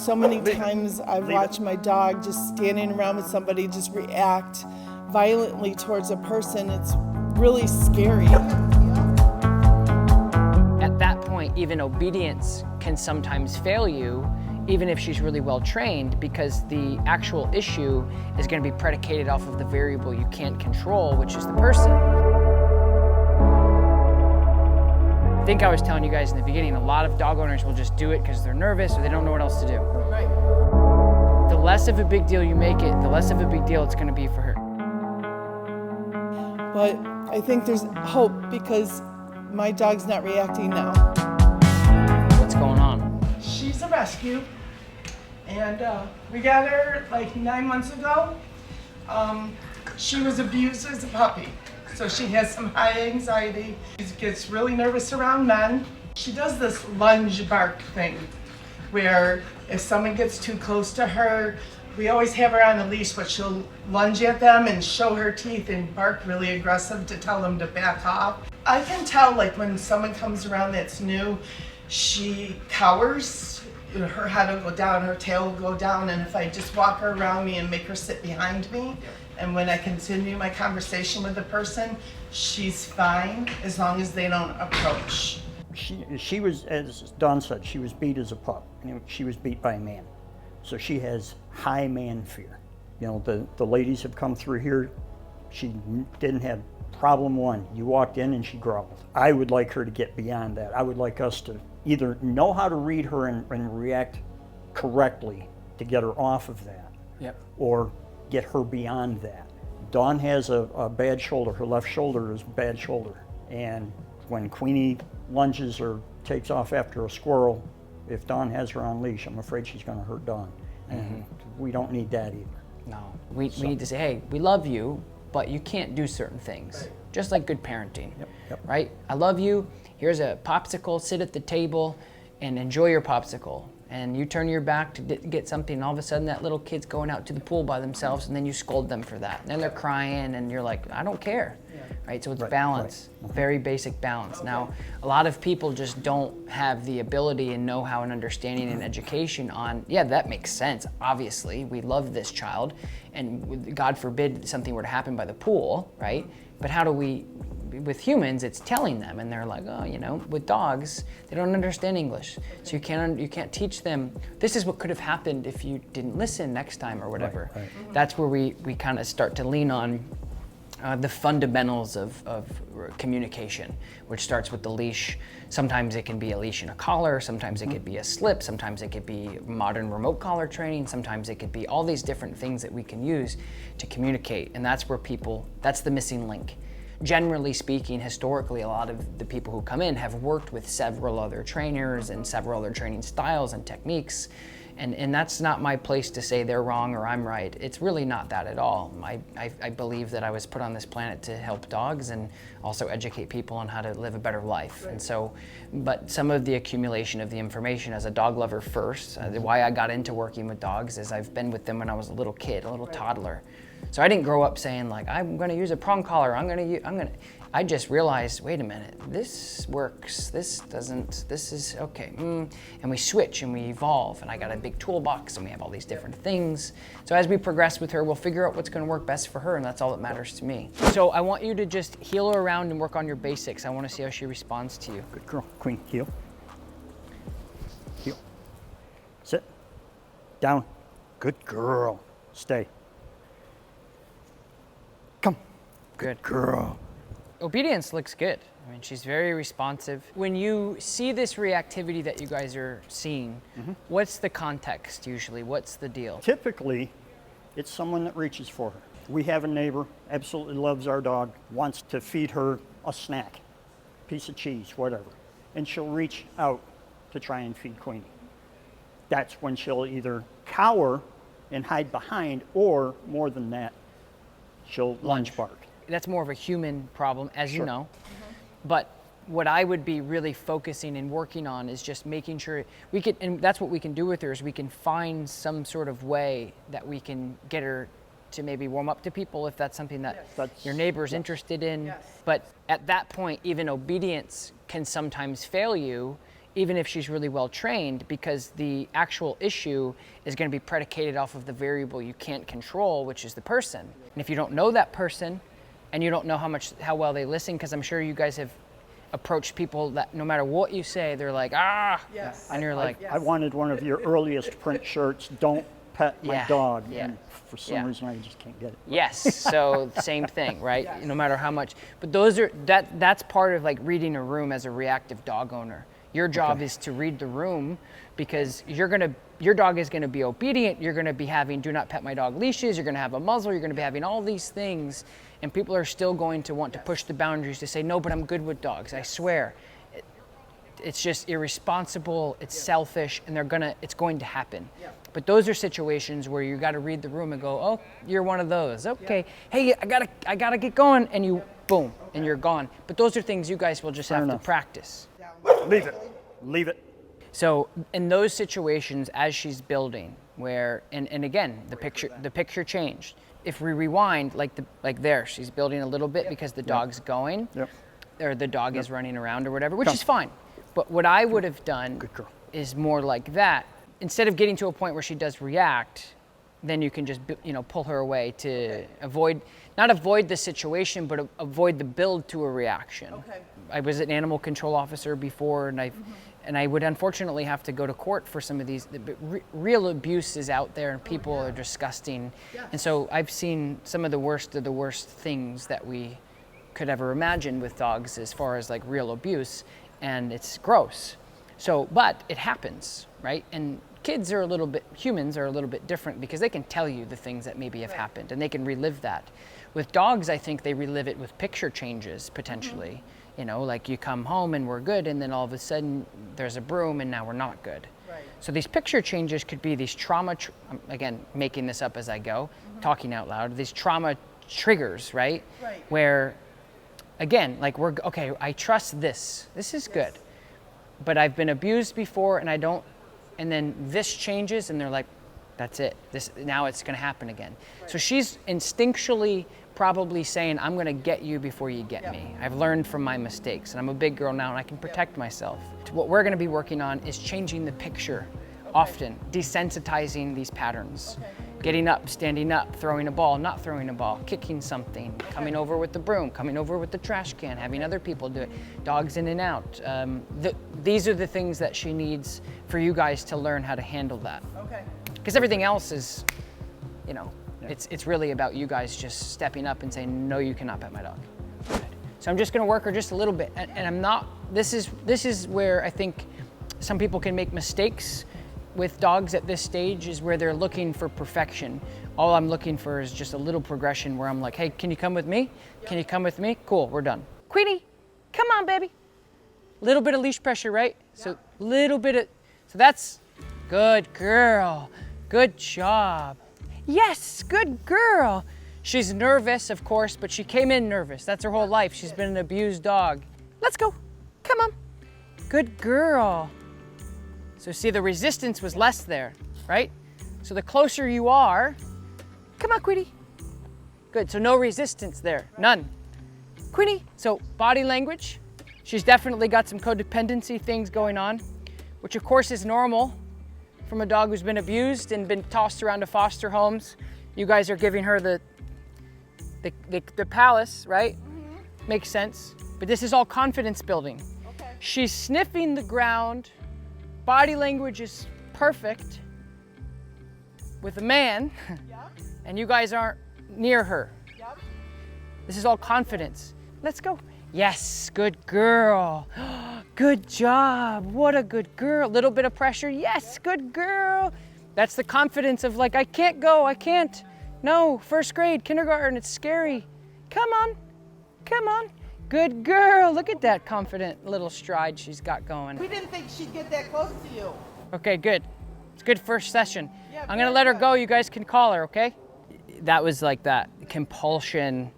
So many times I've watched my dog just standing around with somebody just react violently towards a person. It's really scary. At that point, even obedience can sometimes fail you, even if she's really well trained, because the actual issue is going to be predicated off of the variable you can't control, which is the person. I think I was telling you guys in the beginning, a lot of dog owners will just do it because they're nervous or they don't know what else to do. Right. The less of a big deal you make it, the less of a big deal it's going to be for her. But I think there's hope because my dog's not reacting now. What's going on? She's a rescue, and we got her like 9 months ago. She was abused as a puppy, so she has some high anxiety. She gets really nervous around men. She does this lunge bark thing, where if someone gets too close to her, we always have her on a leash, but she'll lunge at them and show her teeth and bark really aggressive to tell them to back off. I can tell, like, when someone comes around that's new, she cowers. Her head will go down, her tail will go down, and if I just walk her around me and make her sit behind me, and when I continue my conversation with the person, she's fine as long as they don't approach. She was, as Dawn said, she was beat as a pup. She was beat by a man. So she has high man fear. You know, the ladies have come through here. She didn't have problem one. You walked in and she growled. I would like her to get beyond that. I would like us to either know how to read her and react correctly to get her off of that, or get her beyond that. Dawn has a bad shoulder. Her left shoulder is a bad shoulder. And when Queenie lunges or takes off after a squirrel, if Dawn has her on leash, I'm afraid she's going to hurt Dawn. And we don't need that either. No, we need to say, hey, we love you, but you can't do certain things. Right. Just like good parenting, right? I love you, here's a popsicle, sit at the table and enjoy your popsicle. And you turn your back to get something, and all of a sudden that little kid's going out to the pool by themselves, and then you scold them for that. And then they're crying, and you're like, I don't care, right? So it's balance, very basic balance. Now, a lot of people just don't have the ability and know-how and understanding and education on, that makes sense, obviously. We love this child, and God forbid something were to happen by the pool, right? But how do we, with humans, it's telling them, and they're like, oh, with dogs, they don't understand English. So you can't teach them, this is what could have happened if you didn't listen next time or whatever. Right. That's where we kind of start to lean on the fundamentals of communication, which starts with the leash. Sometimes it can be a leash and a collar, sometimes it could be a slip, sometimes it could be modern remote collar training, sometimes it could be all these different things that we can use to communicate. And that's where that's the missing link. Generally speaking, historically, a lot of the people who come in have worked with several other trainers and several other training styles and techniques. And that's not my place to say they're wrong or I'm right. It's really not that at all. I believe that I was put on this planet to help dogs and also educate people on how to live a better life. Right. And so, but some of the accumulation of the information as a dog lover first, why I got into working with dogs is I've been with them when I was a little kid, a little toddler. So I didn't grow up saying like, I'm gonna use a prong collar, I just realized, wait a minute, this works, this doesn't, this is okay. And we switch and we evolve, and I got a big toolbox and we have all these different things. So as we progress with her, we'll figure out what's gonna work best for her, and that's all that matters to me. So I want you to just heel her around and work on your basics. I wanna see how she responds to you. Good girl. Queen, heel. Heel. Sit. Down. Good girl. Stay. Come. Good girl. Obedience looks good. I mean, she's very responsive. When you see this reactivity that you guys are seeing, what's the context usually? What's the deal? Typically, it's someone that reaches for her. We have a neighbor, absolutely loves our dog, wants to feed her a snack, piece of cheese, whatever, and she'll reach out to try and feed Queenie. That's when she'll either cower and hide behind, or more than that, she'll lunge bark. That's more of a human problem, as you know. But what I would be really focusing and working on is just making sure we can, and that's what we can do with her, is we can find some sort of way that we can get her to maybe warm up to people if that's something that your neighbor's interested in. But at that point, even obedience can sometimes fail you, even if she's really well trained, because the actual issue is going to be predicated off of the variable you can't control, which is the person. And if you don't know that person and you don't know how well they listen, because I'm sure you guys have approached people that no matter what you say, they're like, ah, Yes. and you're like, I wanted one of your earliest print shirts, "Don't pet my Yeah, dog," yeah, and for some yeah. reason I just can't get it. yes. So same thing, right? Yes. No matter how much, but that's part of like reading a room as a reactive dog owner. Your job is to read the room, because your dog is gonna be obedient. You're gonna be having do not pet my dog leashes. You're gonna have a muzzle. You're gonna be having all these things, and people are still going to want to push the boundaries to say, no, but I'm good with dogs. I swear. It's just irresponsible. It's selfish, and it's going to happen. Yeah. But those are situations where you got to read the room and go, oh, you're one of those. Okay, hey, I gotta get going, and you boom, and you're gone. But those are things you guys will just have to practice. Leave it. Leave it. So in those situations, as she's building, where and again the picture changed. If we rewind, like there, she's building a little bit because the dog's going, or the dog is running around or whatever, which is fine. But what I would have done is more like that. Instead of getting to a point where she does react, then you can just pull her away to not avoid the situation, but avoid the build to a reaction. Okay. I was an animal control officer before, and I would unfortunately have to go to court for some of these. Real abuse is out there, and people are disgusting. Yes. And so I've seen some of the worst things that we could ever imagine with dogs, as far as like real abuse, and it's gross. So, but it happens, right? And humans are a little bit different, because they can tell you the things that maybe have happened, and they can relive that. With dogs, I think they relive it with picture changes, potentially. Like you come home and we're good, and then all of a sudden there's a broom and now we're not good. Right. So these picture changes could be these trauma, again, making this up as I go, talking out loud, these trauma triggers, right? Right. Where, again, like okay, I trust this. This is good. But I've been abused before, and then this changes, and they're like, that's it. Now it's gonna happen again. Right. So she's instinctually probably saying, I'm gonna get you before you get me. I've learned from my mistakes, and I'm a big girl now, and I can protect myself. What we're gonna be working on is changing the picture often, desensitizing these patterns. Getting up, standing up, throwing a ball, not throwing a ball, kicking something, coming over with the broom, coming over with the trash can, having other people do it, dogs in and out. These are the things that she needs for you guys to learn how to handle that. Okay. Because everything else is, it's really about you guys just stepping up and saying, no, you cannot pet my dog. So I'm just gonna work her just a little bit. And I'm not, this is where I think some people can make mistakes with dogs at this stage, is where they're looking for perfection. All I'm looking for is just a little progression where I'm like, hey, can you come with me? Can you come with me? Cool, we're done. Queenie, come on, baby. Little bit of leash pressure, right? So so that's good girl. Good job. Yes, good girl. She's nervous, of course, but she came in nervous. That's her whole life. She's been an abused dog. Let's go. Come on. Good girl. So see, the resistance was less there, right? So the closer you are, come on, Queenie. Good, so no resistance there, none. Queenie, so body language. She's definitely got some codependency things going on, which of course is normal from a dog who's been abused and been tossed around to foster homes. You guys are giving her the palace, right? Mm-hmm. Makes sense. But this is all confidence building. Okay. She's sniffing the ground. Body language is perfect with a man, and you guys aren't near her. Yep. This is all confidence. Let's go. Yes, good girl. Good job. What a good girl. Little bit of pressure. Yes, good girl. That's the confidence of like, I can't go, I can't. No, first grade, kindergarten, it's scary. Come on, come on. Good girl. Look at that confident little stride she's got going. We didn't think she'd get that close to you. Okay, good. It's good first session. Yeah, I'm gonna let her go. You guys can call her, okay? That was like that compulsion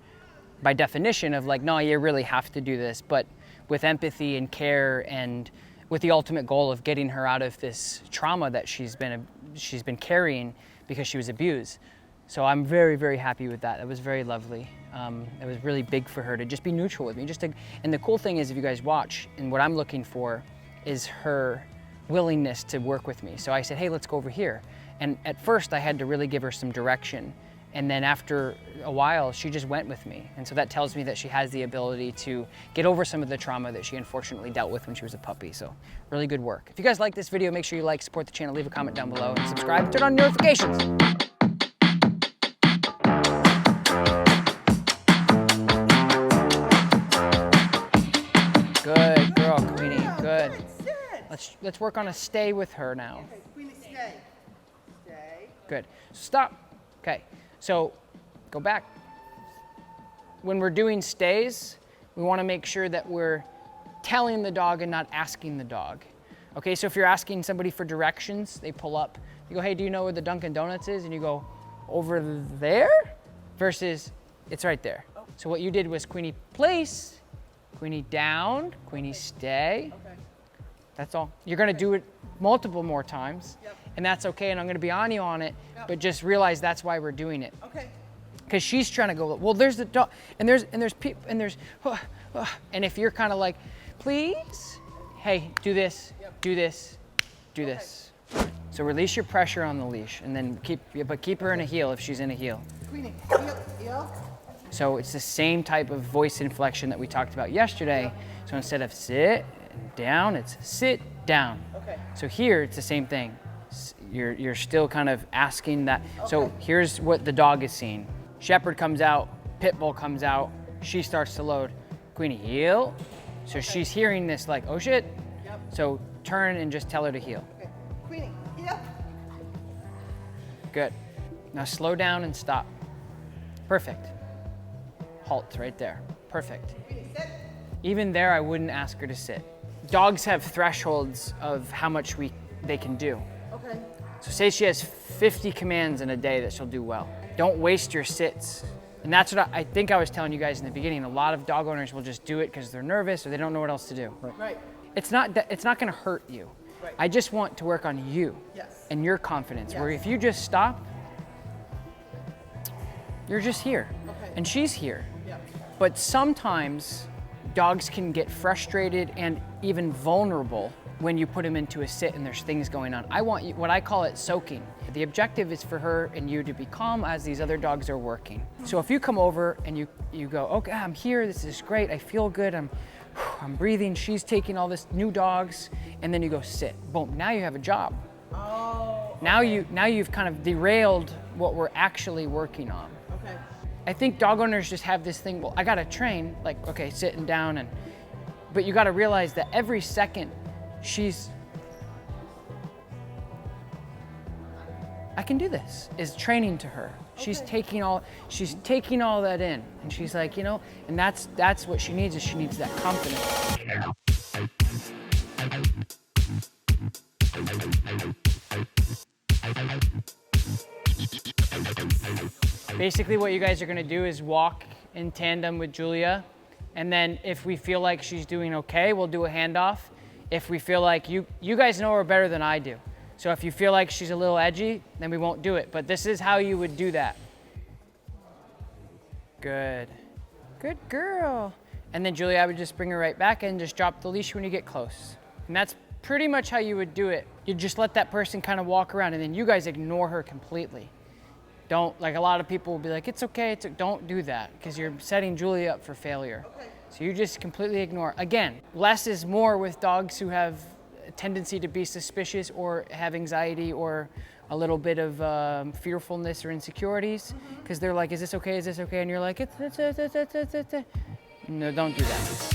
by definition of like, no, you really have to do this, but with empathy and care and with the ultimate goal of getting her out of this trauma that she's been carrying because she was abused. So I'm very, very happy with that. That was very lovely. It was really big for her to just be neutral with me. And the cool thing is, if you guys watch, and what I'm looking for is her willingness to work with me. So I said, hey, let's go over here. And at first I had to really give her some direction. And then after a while, she just went with me. And so that tells me that she has the ability to get over some of the trauma that she unfortunately dealt with when she was a puppy. So really good work. If you guys like this video, make sure you like, support the channel, leave a comment down below, and subscribe and turn on notifications. Good girl, Queenie, good. Let's work on a stay with her now. Okay, Queenie, stay. Stay. Good. Stop. Okay. So go back. When we're doing stays, we want to make sure that we're telling the dog and not asking the dog. Okay, so if you're asking somebody for directions, they pull up. You go, hey, do you know where the Dunkin' Donuts is? And you go, over there? Versus, it's right there. So what you did was Queenie place, Queenie down, Queenie stay. Okay. That's all. You're gonna do it multiple more times, Yep. and that's okay, and I'm gonna be on you on it, Yep. but just realize that's why we're doing it. Okay. Because she's trying to go, well, there's the dog, and there's people, and there's, and if you're kind of like, please, hey, do this, Yep. do this, do this. So release your pressure on the leash, and then keep her in a heel if she's in a heel. Queenie, heel. So it's the same type of voice inflection that we talked about yesterday. So instead of sit down, it's sit down. Okay. So here it's the same thing. You're still kind of asking that. So here's what the dog is seeing. Shepherd comes out, Pit Bull comes out, she starts to load. Queenie, heel. So she's hearing this like, oh shit. Yep. So turn and just tell her to heel. Okay. Queenie, heel. Good. Now slow down and stop. Perfect. Halt right there. Perfect. Queenie, sit. Even there, I wouldn't ask her to sit. Dogs have thresholds of how much they can do. Okay. So say she has 50 commands in a day that she'll do well. Don't waste your sits. And that's what I think I was telling you guys in the beginning. A lot of dog owners will just do it because they're nervous or they don't know what else to do. Right. It's not gonna hurt you. Right. I just want to work on you Yes. and your confidence, where Yes. if you just stop, you're just here. Okay. And she's here. Yep. But sometimes dogs can get frustrated and even vulnerable when you put them into a sit and there's things going on. I want you, what I call it, soaking. The objective is for her and you to be calm as these other dogs are working. So if you come over and you go, okay, I'm here, this is great, I feel good, I'm breathing, she's taking all this new dogs, and then you go sit, boom, now you have a job. Oh. Now you've kind of derailed what we're actually working on. Okay. I think dog owners just have this thing, well, I gotta train, like, okay, sitting down, but you gotta realize that every second I can do this, is training to her. She's taking all that in, and she's like, you know, and that's what she needs, is she needs that confidence. Basically what you guys are gonna do is walk in tandem with Julia, and then if we feel like she's doing okay, we'll do a handoff. If we feel like, you guys know her better than I do. So if you feel like she's a little edgy, then we won't do it. But this is how you would do that. Good. Good girl. And then Julia, I would just bring her right back and just drop the leash when you get close. And that's pretty much how you would do it. You just let that person kind of walk around, and then you guys ignore her completely. Don't, like a lot of people will be like, it's okay, don't do that, because you're setting Julia up for failure. Okay. So you just completely ignore. Again, less is more with dogs who have a tendency to be suspicious or have anxiety or a little bit of fearfulness or insecurities, because they're like, is this okay, and you're like, it's. No, don't do that.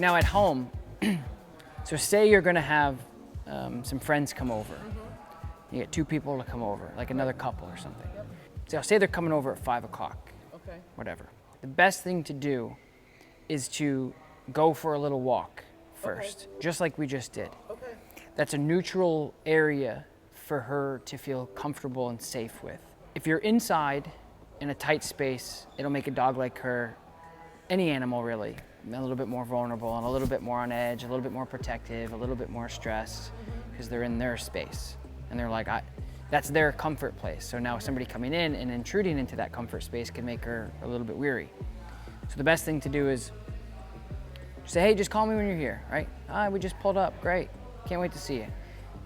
Now at home, so say you're gonna have some friends come over. You get 2 people to come over, like another couple or something. So say they're coming over at 5 o'clock, Okay. whatever. The best thing to do is to go for a little walk first, just like we just did. Okay. That's a neutral area for her to feel comfortable and safe with. If you're inside in a tight space, it'll make a dog like her, any animal really, a little bit more vulnerable and a little bit more on edge, a little bit more protective, a little bit more stressed, because they're in their space. And they're like, that's their comfort place. So now somebody coming in and intruding into that comfort space can make her a little bit weary. So the best thing to do is say, hey, just call me when you're here, right? We just pulled up, great. Can't wait to see you.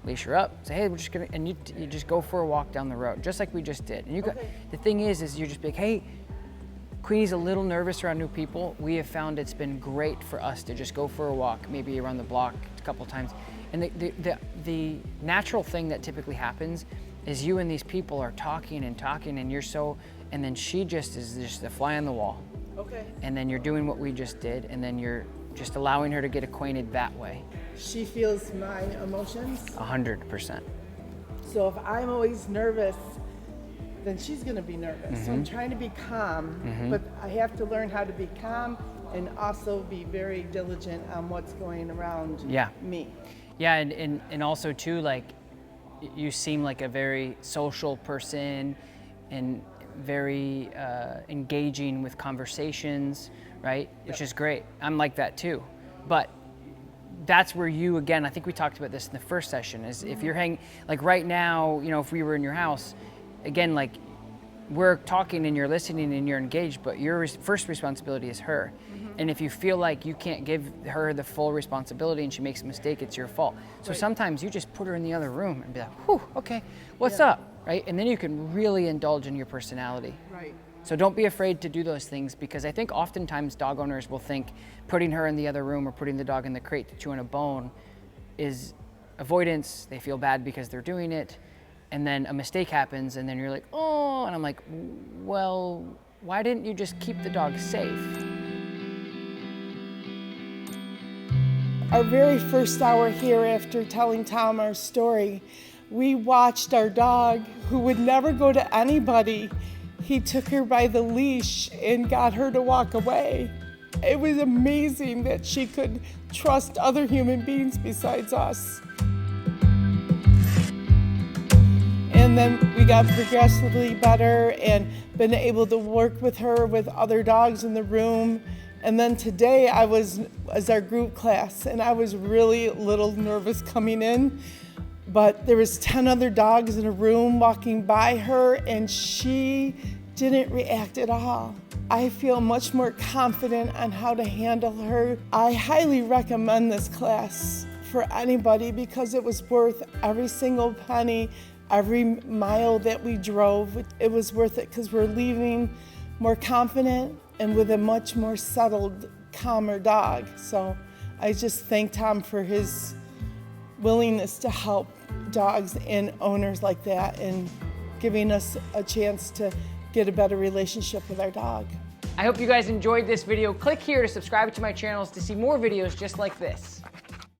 Leash her up, say, hey, we're just gonna, and you just go for a walk down the road, just like we just did. And you got, the thing is you just be like, hey, Queenie's a little nervous around new people. We have found it's been great for us to just go for a walk, maybe around the block a couple times. And the natural thing that typically happens is you and these people are talking and you're so, and then she just is just a fly on the wall. Okay. And then you're doing what we just did, and then you're just allowing her to get acquainted that way. She feels my emotions. 100%. So if I'm always nervous, then she's gonna be nervous. So I'm trying to be calm, but I have to learn how to be calm and also be very diligent on what's going around me. Yeah, and also too, like, you seem like a very social person and very engaging with conversations, right? Which is great. I'm like that too. But that's where you, again, I think we talked about this in the first session, is if you're hanging, like right now, you know, if we were in your house, again, like we're talking and you're listening and you're engaged, but your first responsibility is her. And if you feel like you can't give her the full responsibility and she makes a mistake, it's your fault. So sometimes you just put her in the other room and be like, whew, okay, what's up, right? And then you can really indulge in your personality. Right. So don't be afraid to do those things, because I think oftentimes dog owners will think putting her in the other room or putting the dog in the crate to chew on a bone is avoidance. They feel bad because they're doing it. And then a mistake happens and then you're like, oh, and I'm like, well, why didn't you just keep the dog safe? Our very first hour here after telling Tom our story, we watched our dog, who would never go to anybody. He took her by the leash and got her to walk away. It was amazing that she could trust other human beings besides us. And then we got progressively better and been able to work with her with other dogs in the room. And then today I was our group class, and I was really a little nervous coming in, but there was 10 other dogs in a room walking by her, and she didn't react at all. I feel much more confident on how to handle her. I highly recommend this class for anybody because it was worth every single penny, every mile that we drove. It was worth it because we're leaving more confident and with a much more settled, calmer dog. So I just thank Tom for his willingness to help dogs and owners like that and giving us a chance to get a better relationship with our dog. I hope you guys enjoyed this video. Click here to subscribe to my channels to see more videos just like this.